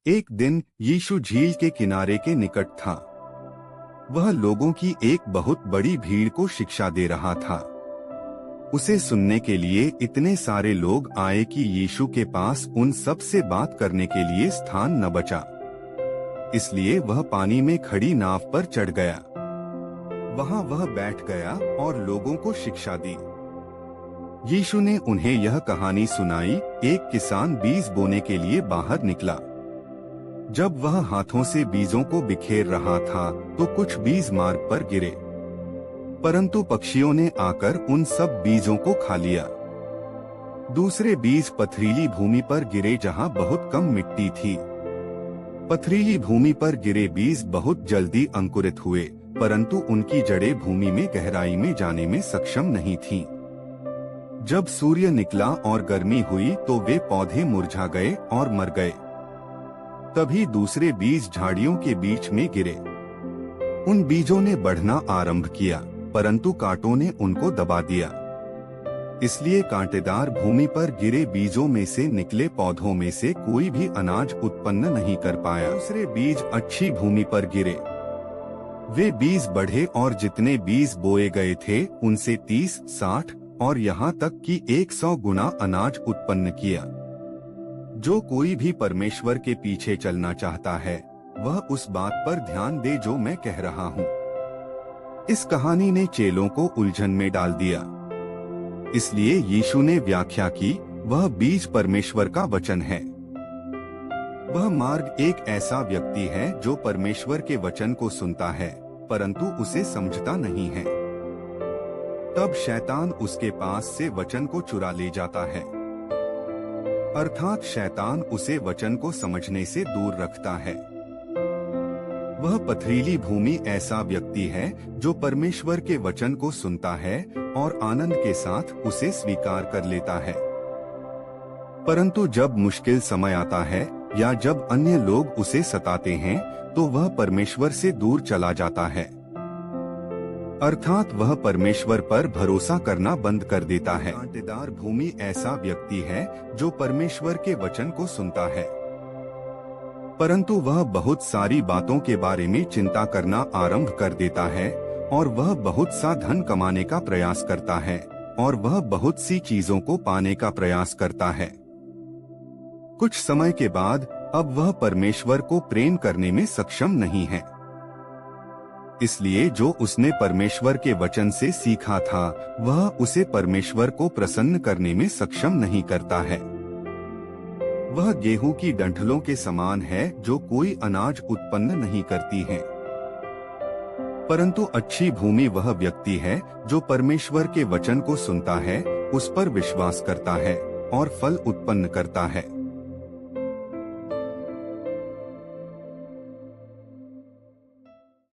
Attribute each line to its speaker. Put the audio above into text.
Speaker 1: एक दिन यीशु झील के किनारे के निकट था। वह लोगों की एक बहुत बड़ी भीड़ को शिक्षा दे रहा था। उसे सुनने के लिए इतने सारे लोग आए कि यीशु के पास उन सब से बात करने के लिए स्थान न बचा। इसलिए वह पानी में खड़ी नाव पर चढ़ गया। वहां वह बैठ गया और लोगों को शिक्षा दी। यीशु ने उन्हें यह कहानी सुनाई। एक किसान बीज बोने के लिए बाहर निकला। जब वह हाथों से बीजों को बिखेर रहा था तो कुछ बीज मार्ग पर गिरे, परंतु पक्षियों ने आकर उन सब बीजों को खा लिया। दूसरे बीज पथरीली भूमि पर गिरे जहां बहुत कम मिट्टी थी। पथरीली भूमि पर गिरे बीज बहुत जल्दी अंकुरित हुए, परंतु उनकी जड़ें भूमि में गहराई में जाने में सक्षम नहीं थीं। जब सूर्य निकला और गर्मी हुई तो वे पौधे मुरझा गए और मर गए। तभी दूसरे बीज झाड़ियों के बीच में गिरे। उन बीजों ने बढ़ना आरंभ किया, परंतु कांटों ने उनको दबा दिया। इसलिए कांटेदार भूमि पर गिरे बीजों में से निकले पौधों में से कोई भी अनाज उत्पन्न नहीं कर पाया। दूसरे बीज अच्छी भूमि पर गिरे। वे बीज बढ़े और जितने बीज बोए गए थे उनसे 30, 60 और यहाँ तक कि 100 गुना अनाज उत्पन्न किया। जो कोई भी परमेश्वर के पीछे चलना चाहता है वह उस बात पर ध्यान दे जो मैं कह रहा हूँ। इस कहानी ने चेलों को उलझन में डाल दिया। इसलिए यीशु ने व्याख्या की, वह बीज परमेश्वर का वचन है। वह मार्ग एक ऐसा व्यक्ति है जो परमेश्वर के वचन को सुनता है परंतु उसे समझता नहीं है। तब शैतान उसके पास से वचन को चुरा ले जाता है, अर्थात शैतान उसे वचन को समझने से दूर रखता है। वह पथरीली भूमि ऐसा व्यक्ति है जो परमेश्वर के वचन को सुनता है और आनंद के साथ उसे स्वीकार कर लेता है। परंतु जब मुश्किल समय आता है या जब अन्य लोग उसे सताते हैं तो वह परमेश्वर से दूर चला जाता है, अर्थात वह परमेश्वर पर भरोसा करना बंद कर देता है। कांटेदार भूमि ऐसा व्यक्ति है जो परमेश्वर के वचन को सुनता है, परंतु वह बहुत सारी बातों के बारे में चिंता करना आरंभ कर देता है और वह बहुत सा धन कमाने का प्रयास करता है और वह बहुत सी चीजों को पाने का प्रयास करता है। कुछ समय के बाद अब वह परमेश्वर को प्रेम करने में सक्षम नहीं है। इसलिए जो उसने परमेश्वर के वचन से सीखा था वह उसे परमेश्वर को प्रसन्न करने में सक्षम नहीं करता है। वह गेहूं की डंठलों के समान है जो कोई अनाज उत्पन्न नहीं करती है। परंतु अच्छी भूमि वह व्यक्ति है जो परमेश्वर के वचन को सुनता है, उस पर विश्वास करता है और फल उत्पन्न करता है।